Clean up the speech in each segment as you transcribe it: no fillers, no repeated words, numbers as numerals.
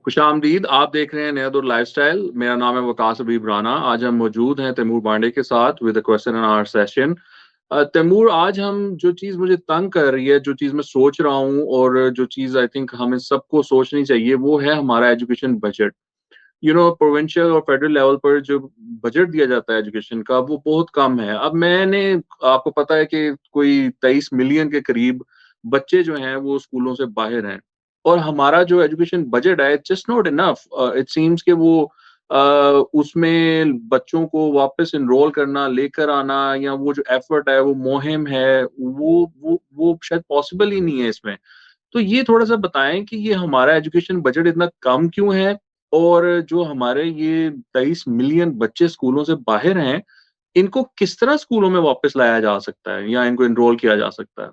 खुशामदीद। आप देख रहे हैं नया दौर लाइफस्टाइल। मेरा नाम है वकास हबीब राना। आज हम मौजूद हैं तैमूर बांडे के साथ with a question and answer session. Taimur, आज हम जो चीज़ मुझे तंग कर रही है, जो चीज़ मैं सोच रहा हूँ और जो चीज़ आई थिंक हमें सबको सोचनी चाहिए, वो है हमारा एजुकेशन बजट। प्रोविंशियल और फेडरल लेवल पर जो बजट दिया जाता है एजुकेशन का, वो बहुत कम है। अब मैंने आपको पता है कि कोई 23 मिलियन के करीब बच्चे जो हैं वो स्कूलों से बाहर हैं, और हमारा जो एजुकेशन बजट है it's just not enough. It seems कि वो उसमें बच्चों को वापस एनरोल करना, लेकर आना, या वो जो एफर्ट है, वो मुहिम है, वो शायद पॉसिबल ही नहीं है इसमें। तो ये थोड़ा-सा बताएँ कि ये हमारा एजुकेशन बजट इतना कम क्यों है? और जो हमारे ये 23 मिलियन बच्चे स्कूलों से बाहर हैं, इनको किस तरह स्कूलों में वापस लाया जा सकता है या इनको एनरोल किया जा सकता है?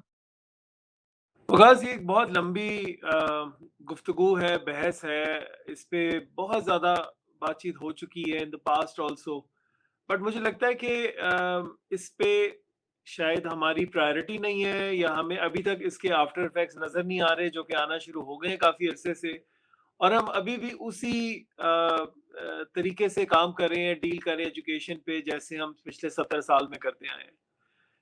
वकास, ये एक बहुत लंबी गुफ्तगू है, बहस है। इस पे बहुत ज़्यादा बातचीत हो चुकी है in the past also. But मुझे लगता है कि इस पे शायद हमारी प्रायोरिटी नहीं है, या हमें अभी तक इसके आफ्टर इफेक्ट्स नज़र नहीं आ रहे, जो कि आना शुरू हो गए हैं काफ़ी अरसे से। और हम अभी भी उसी तरीके से काम कर रहे हैं, डील कर रहे हैं एजुकेशन पे, जैसे हम पिछले 70 साल में करते आए हैं।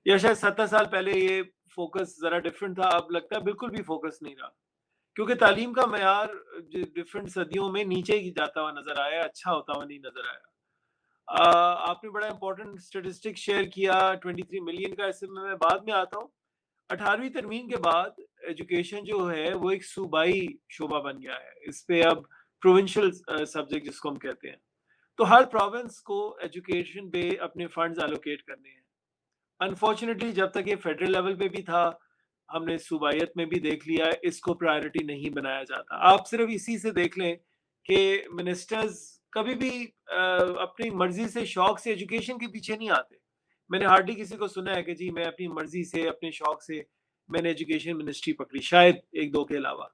या शायद 70 साल पहले ये फ़ोकस ज़रा डिफरेंट था, अब लगता है बिल्कुल भी फ़ोकस नहीं रहा। क्योंकि तालीम का मयार डिफरेंट सदियों में नीचे ही जाता हुआ नज़र आया, अच्छा होता हुआ नहीं नज़र आया। आपने बड़ा इंपॉर्टेंट स्टैटिस्टिक्स शेयर किया 23 मिलियन का, इससे मैं बाद में आता हूँ। 18वीं तरमीम के बाद एजुकेशन जो है वो एक सूबाई शोबा बन गया है। इस पे अब प्रोविंशियल सब्जेक्ट जिसको हम कहते हैं, तो हर प्रोविंस को एजुकेशन पे अपने फंड्स एलोकेट करने हैं। अनफॉर्चुनेटली जब तक ये फेडरल लेवल पे भी था, हमने सूबाइयत में भी देख लिया, इसको प्रायोरिटी नहीं बनाया जाता। आप सिर्फ इसी से देख लें कि मिनिस्टर्स कभी भी अपनी मर्जी से, शौक से एजुकेशन के पीछे नहीं आते। मैंने हार्डली किसी को सुना है कि जी मैं अपनी मर्जी से, अपने शौक से मैंने एजुकेशन मिनिस्ट्री पकड़ी, शायद एक दो के अलावा।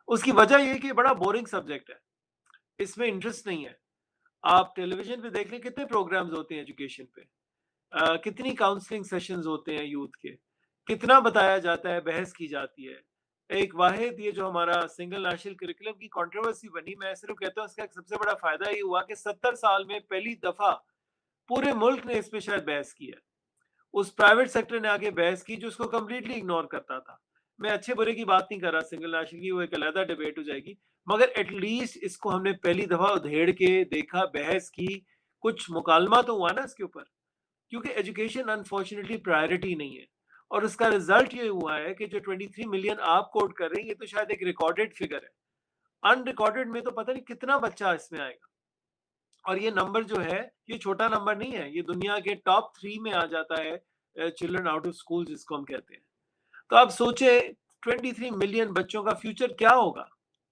उसकी वजह ये है कि बड़ा बोरिंग सब्जेक्ट है, इसमें इंटरेस्ट नहीं है। आप टेलीविजन पे देख लें, कितने प्रोग्राम्स होते हैं एजुकेशन पे, कितनी काउंसलिंग सेशंस होते हैं यूथ के, कितना बताया जाता है, बहस की जाती है। एक वाहिद ये जो हमारा सिंगल नेशनल करिकुलम की कंट्रोवर्सी बनी, मैं सिर्फ कहता हूँ इसका एक सबसे बड़ा फायदा ये हुआ कि 70 साल में पहली दफा पूरे मुल्क ने इस पे शायद बहस की है। उस प्राइवेट सेक्टर ने आके बहस की जो उसको कंप्लीटली इग्नोर करता था। मैं अच्छे बुरे की बात नहीं कर रहा, सिंगल नेशनल की वो एक अलग डिबेट हो जाएगी। मगर एटलीस्ट इसको हमने पहली दफा उधेड़ के देखा, बहस की, कुछ मुकालमा तो हुआ ना इसके ऊपर। क्योंकि एजुकेशन अनफॉर्चुनेटली प्रायोरिटी नहीं है। और उसका रिजल्ट ये हुआ है कि जो 23 मिलियन आप कोट कर रहे हैं, ये तो शायद एक रिकॉर्डेड फिगर है। अनरिकॉर्डेड में तो पता नहीं कितना बच्चा इसमें आएगा। और ये नंबर जो है, ये छोटा नंबर नहीं है, ये दुनिया के टॉप 3 में आ जाता है चिल्ड्रन आउट ऑफ स्कूल जिसको हम कहते हैं। तो आप सोचे 23 मिलियन बच्चों का फ्यूचर क्या होगा।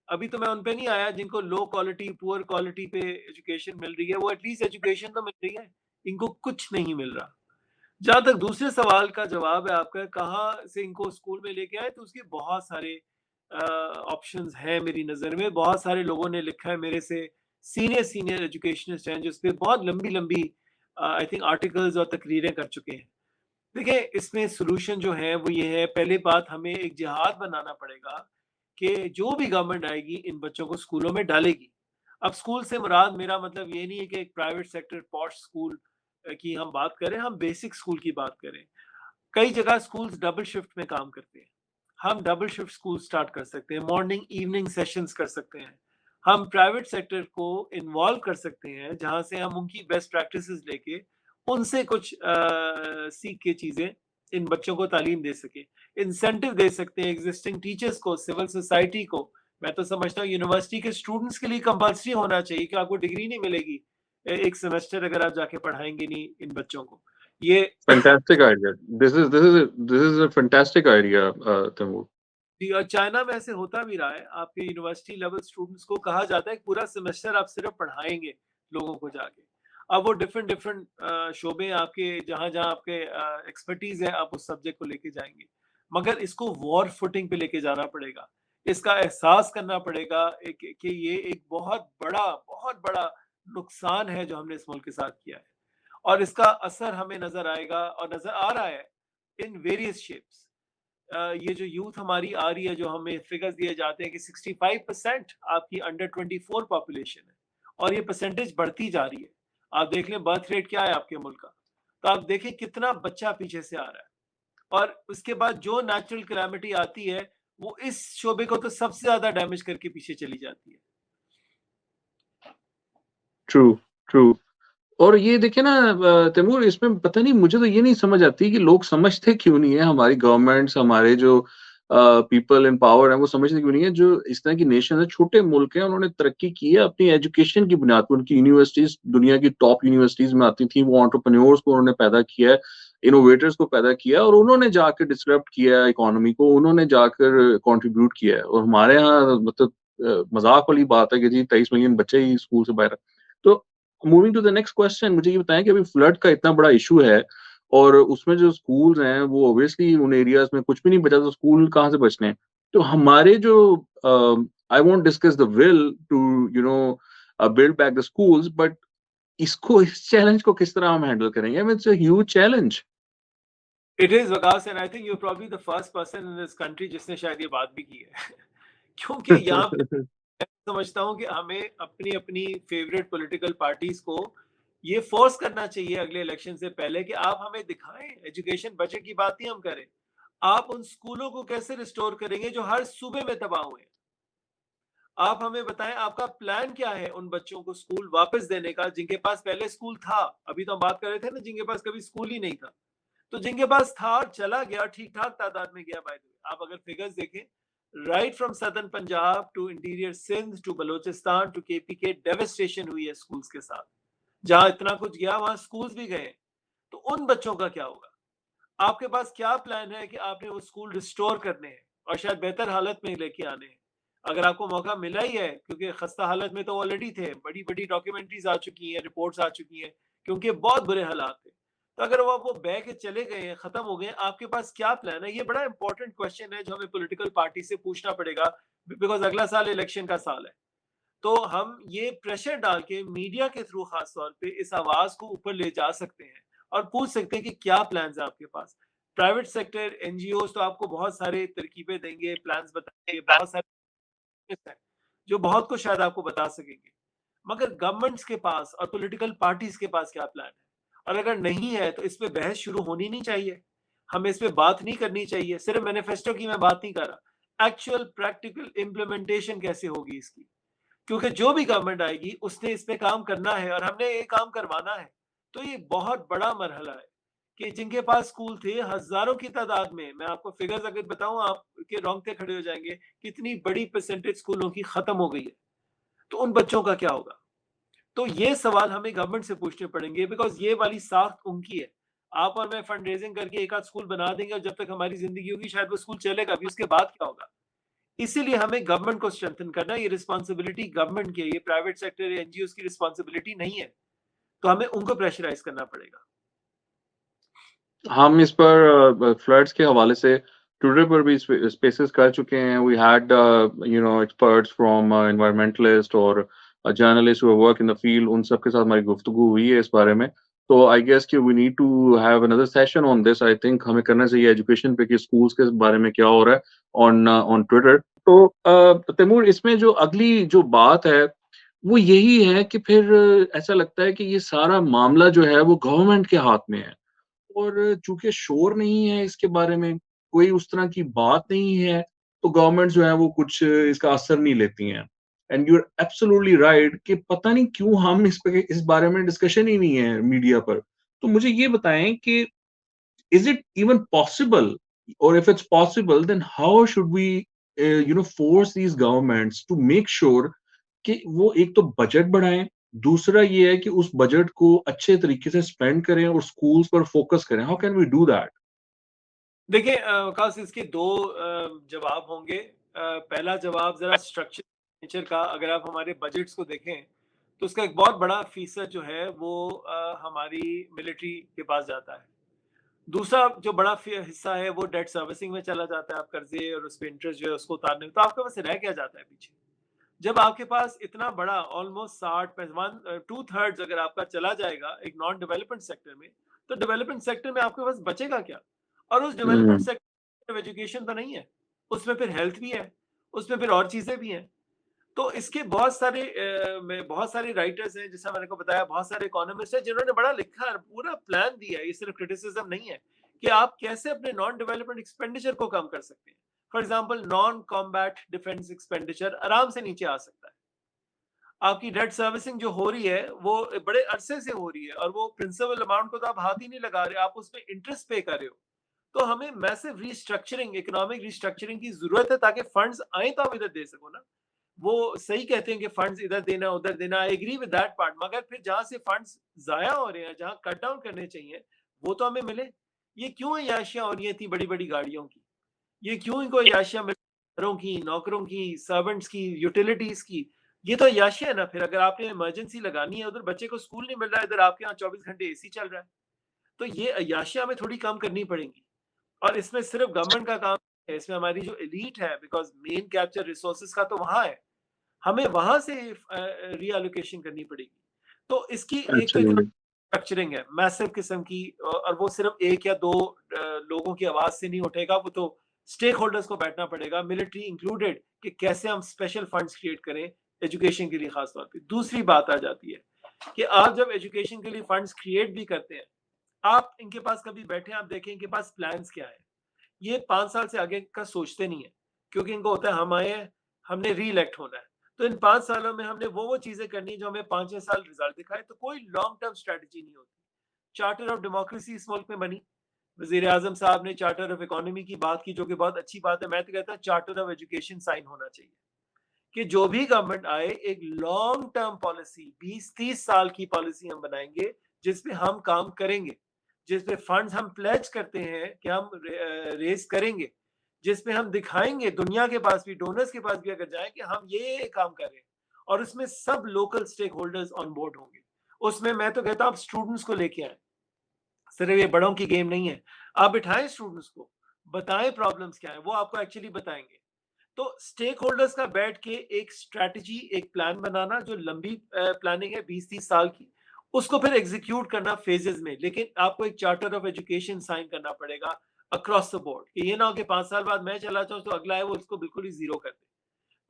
अभी तो मैं उन पे नहीं आया जिनको लो क्वालिटी, पुअर क्वालिटी पे एजुकेशन मिल रही है, वो एटलीस्ट एजुकेशन तो मिल रही है, इनको कुछ नहीं मिल रहा। जहाँ तक दूसरे सवाल का जवाब है आपका, कहाँ से इनको स्कूल में लेके आए, तो उसके बहुत सारे ऑप्शंस हैं मेरी नज़र में। बहुत सारे लोगों ने लिखा है मेरे से, सीनियर सीनियर एजुकेशनिस्ट हैं, जिस पे बहुत लंबी लंबी आई थिंक आर्टिकल्स और तकरीरें कर चुके हैं। देखिए, इसमें सॉल्यूशन जो है वो ये है, पहली बात हमें एक जिहाद बनाना पड़ेगा कि जो भी गवर्नमेंट आएगी इन बच्चों को स्कूलों में डालेगी। अब स्कूल से मुराद, मेरा मतलब ये नहीं है कि एक प्राइवेट सेक्टर पॉश स्कूल की हम बात करें, हम बेसिक स्कूल की बात करें। कई जगह स्कूल्स डबल शिफ्ट में काम करते हैं। हम डबल शिफ्ट स्कूल स्टार्ट कर सकते हैं, मॉर्निंग इवनिंग सेशंस कर सकते हैं। हम प्राइवेट सेक्टर को इन्वॉल्व कर सकते हैं, जहाँ से हम उनकी बेस्ट प्रैक्टिसेस लेके उनसे कुछ सीख के चीज़ें इन बच्चों को तालीम दे सकें। इंसेंटिव दे सकते हैं एग्जिस्टिंग टीचर्स को, सिविल सोसाइटी को। मैं तो समझता हूँ यूनिवर्सिटी के स्टूडेंट्स के लिए कंपल्सरी होना चाहिए कि आपको डिग्री नहीं मिलेगी एक सेमेस्टर अगर आप जाके पढ़ाएंगे नहीं इन बच्चों को। ये fantastic idea. This is a fantastic idea Taimur. जी, और चाइना में ऐसे होता भी रहा है। आपके यूनिवर्सिटी लेवल स्टूडेंट्स को कहा जाता है कि पूरा सेमेस्टर आप सिर्फ पढ़ाएंगे लोगों को जाके। अब वो डिफरेंट डिफरेंट शोबे आपके, जहाँ जहाँ आपके एक्सपर्टीज है, आप उस सब्जेक्ट को लेके जाएंगे। मगर इसको वॉर फुटिंग पे लेके जाना पड़ेगा। इसका एहसास करना पड़ेगा कि ये एक बहुत बड़ा नुकसान है जो हमने इस मुल्क के साथ किया है। और इसका असर हमें नजर आएगा और नजर आ रहा है इन वेरियस शेप्स। ये जो यूथ हमारी आ रही है, जो हमें फिगर्स दिए जाते हैं कि 65% आपकी अंडर 24 पॉपुलेशन है और ये परसेंटेज बढ़ती जा रही है। आप देख लें बर्थ रेट क्या है आपके मुल्क का, तो आप देखें कितना बच्चा पीछे से आ रहा है। और उसके बाद जो नेचुरल कैलामिटी आती है, वो इस शोबे को तो सबसे ज्यादा डैमेज करके पीछे चली जाती है। True, true. और ये देखिए ना तैमूर, इसमें पता नहीं, मुझे तो ये नहीं समझ आती कि लोग समझते क्यों नहीं है, हमारी गवर्नमेंट्स, हमारे जो पीपल इन पावर हैं, वो समझते क्यों नहीं है। जो इस तरह की नेशन है, छोटे मुल्क हैं, उन्होंने तरक्की की है अपनी एजुकेशन की बुनियाद पर। उनकी यूनिवर्सिटीज दुनिया की टॉप यूनिवर्सिटीज में आती थी। वो एंटरप्रेन्योर्स को उन्होंने पैदा किया है, इनोवेटर्स को पैदा किया है, और उन्होंने जाकर डिसरप्ट किया है इकोनॉमी को, उन्होंने जाकर कंट्रीब्यूट किया है। और हमारे यहाँ मतलब मजाक वाली बात है कि जी 23 मिलियन बच्चे ही स्कूल से बाहर हैं। तो moving to the next question, मुझे ये बताएं कि अभी फ्लड का इतना बड़ा इशू है, और उसमें जो स्कूल्स हैं वो ऑब्वियसली उन एरियाज में कुछ भी नहीं बचा, तो स्कूल कहाँ से बचने हैं। तो हमारे जो I won't discuss the will to you know build back the schools, but इसको, इस चैलेंज को किस तरह हम हैंडल करेंगे? I mean it's a huge challenge. It is Waqas, and I think you probably the first person in this country जिसने शायद ये बात भी की है। क्योंकि यहाँ पे मैं समझता हूँ कि हमें अपनी अपनी फेवरेट पॉलिटिकल पार्टीज को ये फोर्स करना चाहिए अगले इलेक्शन से पहले कि आप हमें दिखाएं, एजुकेशन बजट की बात ही हम करें, आप उन स्कूलों को कैसे रिस्टोर करेंगे जो हर सूबे में तबाह हुए हैं। आप हमें बताएं आपका प्लान क्या है उन बच्चों को स्कूल वापस देने का जिनके पास पहले स्कूल था। अभी तो हम बात कर रहे थे ना जिनके पास कभी स्कूल ही नहीं था। तो जिनके पास था चला गया, ठीक ठाक तादाद में गया। बाय द वे आप अगर फिगर्स देखें, right from southern Punjab to interior Sindh to Balochistan to KPK, devastation हुई है स्कूल्स के साथ। जहां इतना कुछ गया वहां स्कूल्स भी गए। तो उन बच्चों का क्या होगा? आपके पास क्या प्लान है कि आपने वो स्कूल रिस्टोर करने हैं और शायद बेहतर हालत में लेके आने हैं? अगर आपको मौका मिला ही है, क्योंकि खस्ता हालत में तो ऑलरेडी थे, बड़ी बड़ी डॉक्यूमेंट्रीज आ चुकी हैं, रिपोर्ट्स आ चुकी हैं, क्योंकि बहुत बुरे हालात थे। तो अगर वो बह के चले गए हैं, खत्म हो गए हैं, आपके पास क्या प्लान है? ये बड़ा इंपॉर्टेंट क्वेश्चन है जो हमें पॉलिटिकल पार्टी से पूछना पड़ेगा, बिकॉज अगला साल इलेक्शन का साल है। तो हम ये प्रेशर डाल के मीडिया के थ्रू खास तौर पे इस आवाज को ऊपर ले जा सकते हैं और पूछ सकते हैं कि क्या प्लान्स है आपके पास। प्राइवेट सेक्टर एनजीओ तो आपको बहुत सारे तरकीबें देंगे, प्लान्स बताएंगे, बहुत सारे हैं जो बहुत कुछ शायद आपको बता सकेंगे। मगर गवर्नमेंट्स के पास और पॉलिटिकल पार्टीज के पास क्या प्लान है? और अगर नहीं है तो इस पे बहस शुरू होनी नहीं चाहिए, हमें इस पे बात नहीं करनी चाहिए। सिर्फ मैनिफेस्टो की मैं बात नहीं कर रहा, एक्चुअल प्रैक्टिकल इम्प्लीमेंटेशन कैसे होगी इसकी। क्योंकि जो भी गवर्नमेंट आएगी उसने इस पे काम करना है और हमने ये काम करवाना है। तो ये बहुत बड़ा मरहला है कि जिनके पास स्कूल थे हजारों की तादाद में, मैं आपको फिगर्स अगर बताऊं आपके रोंगटे खड़े हो जाएंगे, कितनी बड़ी परसेंटेज स्कूलों की खत्म हो गई है। तो उन बच्चों का क्या होगा? तो ये सवाल हमें गवर्नमेंट से पूछने पड़ेंगे, बिकॉज ये वाली साख्त उनकी है। आप और मैं फंड रेजिंग करके एक आध स्कूल बना देंगे और जब तक हमारी जिंदगी होगी शायद वो स्कूल चलेगा भी, उसके बाद क्या होगा? इसीलिए हमें गवर्नमेंट को स्ट्रेंथन करना है। ये रिस्पांसिबिलिटी गवर्नमेंट की है, ये प्राइवेट सेक्टर या एनजीओ की रिस्पांसिबिलिटी नहीं है। तो हमें उनको प्रेशराइज करना पड़ेगा। हम इस पर फ्लड्स के हवाले से ट्विटर पर भी स्पेसेस कर चुके हैं। We had you know experts from environmentalist और journalist who work in the field, उन सब के साथ हमारी गुफ्तगू हुई है इस बारे में। तो आई गेस कि we need to have another session on this. I think हमें करना चाहिए एजुकेशन पे कि स्कूल्स के बारे में क्या हो रहा है ऑन ऑन ट्विटर। तो तैमूर, इसमें जो अगली जो बात है वो यही है कि फिर ऐसा लगता है कि ये सारा मामला जो है वो गवर्नमेंट के हाथ में है, और चूँकि शोर नहीं है इसके बारे में, कोई उस तरह की बात नहीं है, तो गवर्नमेंट जो है वो कुछ इसका असर नहीं लेती हैं। And you are absolutely right कि पता नहीं क्यों हम इस बारे में डिस्कशन ही नहीं है मीडिया पर। तो मुझे ये बताएं कि इज इट इवन पॉसिबल, और if it's possible then how should we you know force these governments to make sure कि वो एक तो बजट बढ़ाएं, दूसरा ये है कि उस बजट को अच्छे तरीके से स्पेंड करें और स्कूल्स पर फोकस करें। How can we do that? देखिए खास इसके दो जवाब होंगे। पहला जवाब जरा स्ट्रक्चर नेचर का, अगर आप हमारे बजट्स को देखें तो उसका एक बहुत बड़ा फीसद जो है वो हमारी मिलिट्री के पास जाता है। दूसरा जो बड़ा हिस्सा है वो डेट सर्विसिंग में चला जाता है, आप कर्जे और उस पर इंटरेस्ट जो है उसको उतारने में। तो आपके पास रह क्या जाता है पीछे? जब आपके पास इतना बड़ा ऑलमोस्ट 60 2/3 अगर आपका चला जाएगा एक नॉन डेवलपमेंट सेक्टर में, तो डेवलपमेंट सेक्टर में आपके पास बचेगा क्या? और उस डेवलपमेंट हम्म। सेक्टर एजुकेशन तो नहीं है, उसमें फिर हेल्थ भी है, उसमें फिर और चीजें भी हैं। तो इसके बहुत सारे राइटर्स हैं, जैसा मैंने को बताया, बहुत सारे इकोनॉमिस्ट हैं जिन्होंने बड़ा लिखा है, पूरा प्लान दिया है। ये सिर्फ क्रिटिसिज्म नहीं है कि आप कैसे अपने नॉन डेवलपमेंट एक्सपेंडिचर को कम कर सकते हैं। For example, non combat defence expenditure आराम से नीचे आ सकता है। आपकी डेट सर्विसिंग जो हो रही है वो बड़े अरसे से हो रही है, और वो प्रिंसिपल अमाउंट को तो आप हाथ ही नहीं लगा रहे, आप उसमें इंटरेस्ट पे कर रहे हो। तो हमें मैसिव रीस्ट्रक्चरिंग, इकोनॉमिक रीस्ट्रक्चरिंग की जरूरत है, ताकि फंड्स आए तो आप इधर दे सको ना। वो सही कहते हैं कि फंड्स इधर देना उधर देना, I agree with that part, मगर फिर जहां से फंड्स जाया हो रहे हैं, जहां कट डाउन करने चाहिए, वो तो हमें मिले। ये क्यों अय्याशियां हो रही हैं इतनी बड़ी बड़ी गाड़ियों की? ये क्यों इनको अय्याशियां मिल, घरों की, नौकरों की, सर्वेंट्स की, यूटिलिटीज की? ये तो अय्याशियां है ना। फिर अगर आपने इमरजेंसी लगानी है, उधर बच्चे को स्कूल नहीं मिल रहा है, इधर आपके यहाँ 24 घंटे एसी चल रहा है। तो ये अय्याशियां हमें थोड़ी कम करनी पड़ेंगी। और इसमें सिर्फ गवर्नमेंट का काम है, इसमें हमारी जो एलीट है, बिकॉज मेन कैप्चर रिसोर्सेज का तो वहां है, हमें वहां से रीएलोकेशन करनी पड़ेगी। तो इसकी एक तो एब्सोल्युटली। स्ट्रक्चरिंग है मैसिव किस्म की, और वो सिर्फ एक या दो लोगों की आवाज से नहीं उठेगा, वो तो स्टेक होल्डर्स को बैठना पड़ेगा, मिलिट्री इंक्लूडेड, कि कैसे हम स्पेशल फंड्स क्रिएट करें एजुकेशन के लिए खास तौर पे। दूसरी बात आ जाती है कि आप जब एजुकेशन के लिए फंड्स क्रिएट भी करते हैं, आप इनके पास कभी बैठे आप देखें इनके पास प्लान्स क्या है। ये 5 साल से आगे का सोचते नहीं है, क्योंकि इनको होता है हम आए हैं, हमने री इलेक्ट होना है, तो इन 5 सालों में हमने वो चीजें करनी है जो हमें 5-6 साल रिजल्ट दिखाए। तो कोई लॉन्ग टर्म स्ट्रेटजी नहीं होती। चार्टर ऑफ डेमोक्रेसी इस मुल्क में बनी, वजीर आजम साहब ने चार्टर ऑफ इकोनॉमी की बात की, जो कि बहुत अच्छी बात है। मैं तो कहता हूँ चार्टर ऑफ एजुकेशन साइन होना चाहिए, कि जो भी गवर्नमेंट आए, एक लॉन्ग टर्म पॉलिसी, 20-30 साल की पॉलिसी हम बनाएंगे, जिसपे हम काम करेंगे, जिसपे फंड्स हम प्लेज करते हैं कि हम रेस करेंगे, जिसपे हम दिखाएंगे दुनिया के पास भी, डोनर्स के पास भी अगर जाए, कि हम ये काम कर रहे हैं। और उसमें सब local stakeholders on board होंगे। उसमें मैं तो कहता हूँ आप स्टूडेंट्स को लेके आए, सिर्फ ये बड़ों की गेम नहीं है। आप बिठाएं स्टूडेंट्स को, बताएं प्रॉब्लम्स क्या है, वो आपको एक्चुअली बताएंगे। तो स्टेक होल्डर्स का बैठ के एक स्ट्रैटेजी, एक प्लान बनाना, जो लंबी प्लानिंग है 20-30 साल की, उसको फिर एग्जीक्यूट करना फेजेस में। लेकिन आपको एक चार्टर ऑफ एजुकेशन साइन करना पड़ेगा अक्रॉस द बोर्ड, कि ये ना हो कि 5 साल बाद मैं चला जाऊं तो अगला है वो इसको बिल्कुल ही जीरो कर दे।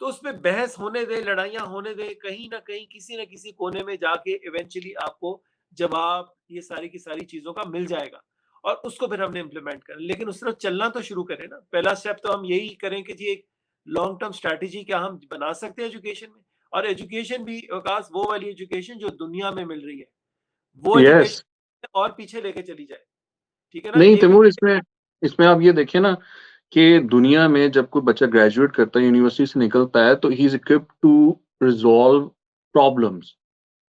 तो उसमें बहस होने दे, लड़ाइयां होने दे, कहीं ना कहीं किसी ना किसी कोने में जाके इवेंचुअली आपको जवाब ये सारी की सारी चीजों का मिल जाएगा, और उसको फिर हमने इम्प्लीमेंट करें। लेकिन उस तरफ चलना तो शुरू करें ना। पहला स्टेप तो हम यही करें कि जी एक लॉन्ग टर्म स्ट्रैटेजी क्या हम बना सकते हैं एजुकेशन में। और एजुकेशन भी विकास, वो वाली एजुकेशन जो दुनिया में मिल रही है, वो यस। एजुकेशन और पीछे लेके चली जाए। ठीक है ना, नहीं ये भी। तैमूर, इसमें इसमें आप ये देखिए ना कि दुनिया में जब कोई बच्चा ग्रेजुएट करता है, यूनिवर्सिटी से निकलता है, तो he is equipped to resolve problems.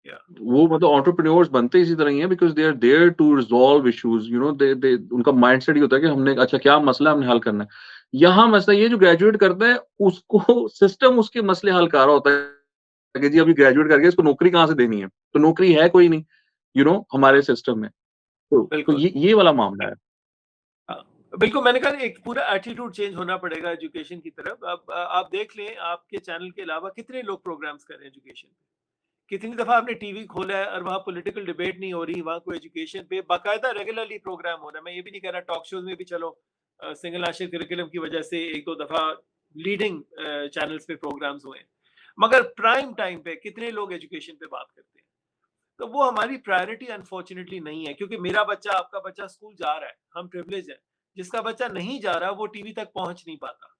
या वो मतलब एंटरप्रेन्योर्स बनते इसी तरह ही हैं, because they are there to resolve issues, you know. They उनका माइंडसेट ये होता है कि हमने अच्छा क्या मसला है, हमने हल करना है। यहाँ मसला ये, जो ग्रेजुएट करता है उसको सिस्टम उसके मसले हल कर रहा होता है कि जी अभी ग्रेजुएट करके इसको नौकरी कहाँ से देनी है, तो नौकरी है कोई नहीं, यू नो, हमारे सिस्टम में। तो बिल्कुल। ये वाला मामला है। हाँ, बिल्कुल, मैंने कहा एक पूरा एटीट्यूड चेंज होना पड़ेगा एजुकेशन की तरफ। अब आप देख लें, आपके चैनल के अलावा कितने लोग प्रोग्राम्स कर रहे हैं एजुकेशन पे। कितनी दफा आपने टीवी खोला है और वहाँ पॉलिटिकल डिबेट नहीं हो रही, वहाँ कोई एजुकेशन पे बाकायदा रेगुलरली प्रोग्राम हो रहा है। मैं ये भी नहीं कह रहा टॉक शोज में भी, चलो सिंगल आशिक करिकुलम की वजह से एक दो दफा लीडिंग चैनल्स पे प्रोग्राम्स हुए हैं, मगर प्राइम टाइम पे कितने लोग एजुकेशन पे बात करते हैं? तो वो हमारी प्रायोरिटी अनफॉर्चुनेटली नहीं है, क्योंकि मेरा बच्चा, आपका बच्चा स्कूल जा रहा है, हम प्रिविलेज है। जिसका बच्चा नहीं जा रहा वो टीवी तक पहुंच नहीं पाता।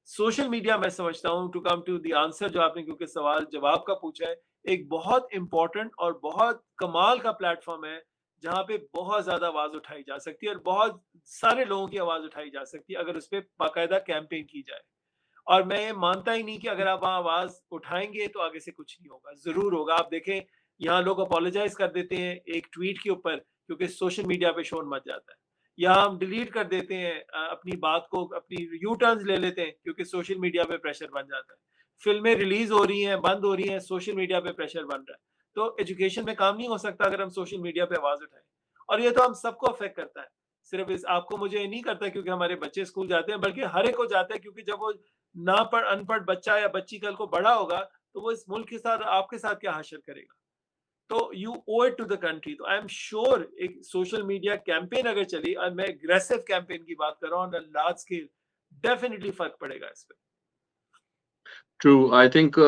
सोशल मीडिया, मैं समझता हूँ, to come to the answer जो आपने क्योंकि सवाल जवाब का पूछा है, एक बहुत इंपॉर्टेंट और बहुत कमाल का प्लेटफॉर्म है, जहाँ पे बहुत ज्यादा आवाज उठाई जा सकती है, और बहुत सारे लोगों की आवाज उठाई जा सकती है, अगर उस पर बाकायदा कैंपेन की जाए। और मैं ये मानता ही नहीं कि अगर आप वहाँ आवाज उठाएंगे तो आगे से कुछ नहीं होगा। जरूर होगा। आप देखें, यहाँ लोग अपोलोजाइज कर देते हैं एक ट्वीट के ऊपर, क्योंकि सोशल मीडिया पे शोर मच जाता है। या हम डिलीट कर देते हैं अपनी बात को, अपनी यू टर्न्स ले लेते हैं, क्योंकि सोशल मीडिया पे प्रेशर बन जाता है। फिल्में रिलीज हो रही हैं, बंद हो रही हैं, सोशल मीडिया पे प्रेशर बन रहा है। तो एजुकेशन में काम नहीं हो सकता अगर हम सोशल मीडिया पे आवाज उठाएं। और ये तो हम सबको अफेक्ट करता है, सिर्फ इस आपको मुझे नहीं करता क्योंकि हमारे बच्चे स्कूल जाते हैं, बल्कि हर एक को जाता है, क्योंकि जब वो ना पढ़ अनपढ़ बच्चा या बच्ची कल को बड़ा होगा, तो वो इस मुल्क के साथ, आपके साथ क्या हासिल करेगा? तो you owe it to the country. तो आई एम श्योर एक सोशल मीडिया कैंपेन अगर चली, और मैं एग्रेसिव कैंपेन की बात कर रहा हूँ on a large scale, definitely फर्क पड़ेगा इस पे। ट्रू, आई थिंक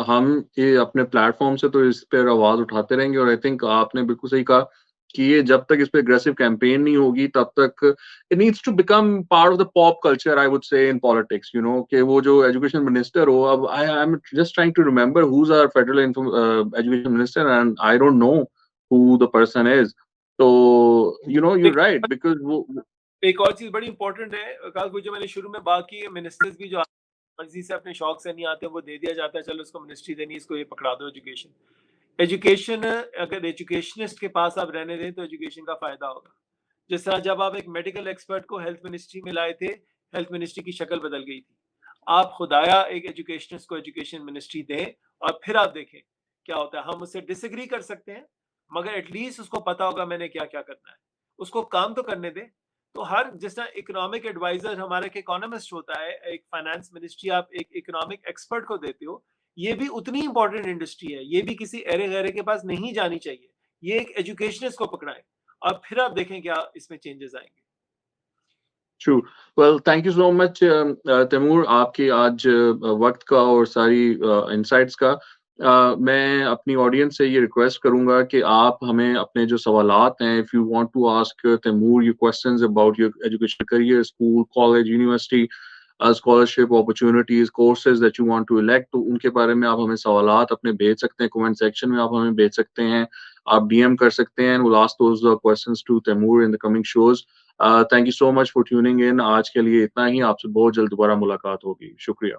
हम ये अपने प्लेटफॉर्म से तो इस पर आवाज उठाते रहेंगे, और आई थिंक आपने बिल्कुल सही कहा कि ये जब तक इस पे अग्रेसिव कैंपेन नहीं होगी तब तक it needs to become part of the pop culture, I would say, in politics, you know, कि वो जो एजुकेशन मिनिस्टर हो, अब I am just trying to remember who is our federal education minister and I don't know who the person is. तो you know you right, because वो एक और चीज बड़ी इंपॉर्टेंट है आकाश भाई, जो मैंने शुरू में बात की है, मिनिस्टर्स भी जो मर्जी से अपने शौक से नहीं आते, वो दे दिया जाता है, चलो उसको मिनिस्ट्री देनी, इसको ये पकड़ा दो। एजुकेशन अगर एजुकेशनिस्ट के पास आप रहने दें तो एजुकेशन का फायदा होगा। जिस तरह जब आप एक मेडिकल एक्सपर्ट को हेल्थ मिनिस्ट्री में लाए थे, हेल्थ मिनिस्ट्री की शक्ल बदल गई थी। आप खुदाया एक एजुकेशनिस्ट को एजुकेशन मिनिस्ट्री दें और फिर आप देखें क्या होता है। हम उससे डिसएग्री कर सकते हैं, मगर एटलीस्ट उसको पता होगा मैंने क्या क्या करना है, उसको काम तो करने दें। तो हर जिस तरह इकोनॉमिक एडवाइजर हमारा एक इकोनॉमिस्ट होता है, एक फाइनेंस मिनिस्ट्री आप एक इकोनॉमिक एक्सपर्ट को देते हो, ये भी उतनी इंपॉर्टेंट इंडस्ट्री है, ये भी किसी अरे गहरे के पास नहीं जानी चाहिए। ये एक एजुकेशनिस्ट को पकड़ाए और फिर आप देखें क्या इसमें चेंजेस आएंगे। True, well thank you so much Taimur, आपके आज वक्त का और सारी इनसाइट्स का। मैं अपनी ऑडियंस से ये रिक्वेस्ट करूंगा कि आप हमें अपने जो सवालात हैं, if you want to ask Taimur your questions about your education career, school, college, university, scholarship opportunities, courses that you want to elect, तो उनके बारे में आप हमें सवालात अपने भेज सकते हैं, कमेंट सेक्शन में आप हमें भेज सकते हैं, आप डीएम कर सकते हैं, we'll ask those questions to Taimur in the coming shows. Thank you so much for tuning in. आज के लिए इतना ही, आपसे बहुत जल्द दोबारा मुलाकात होगी। शुक्रिया।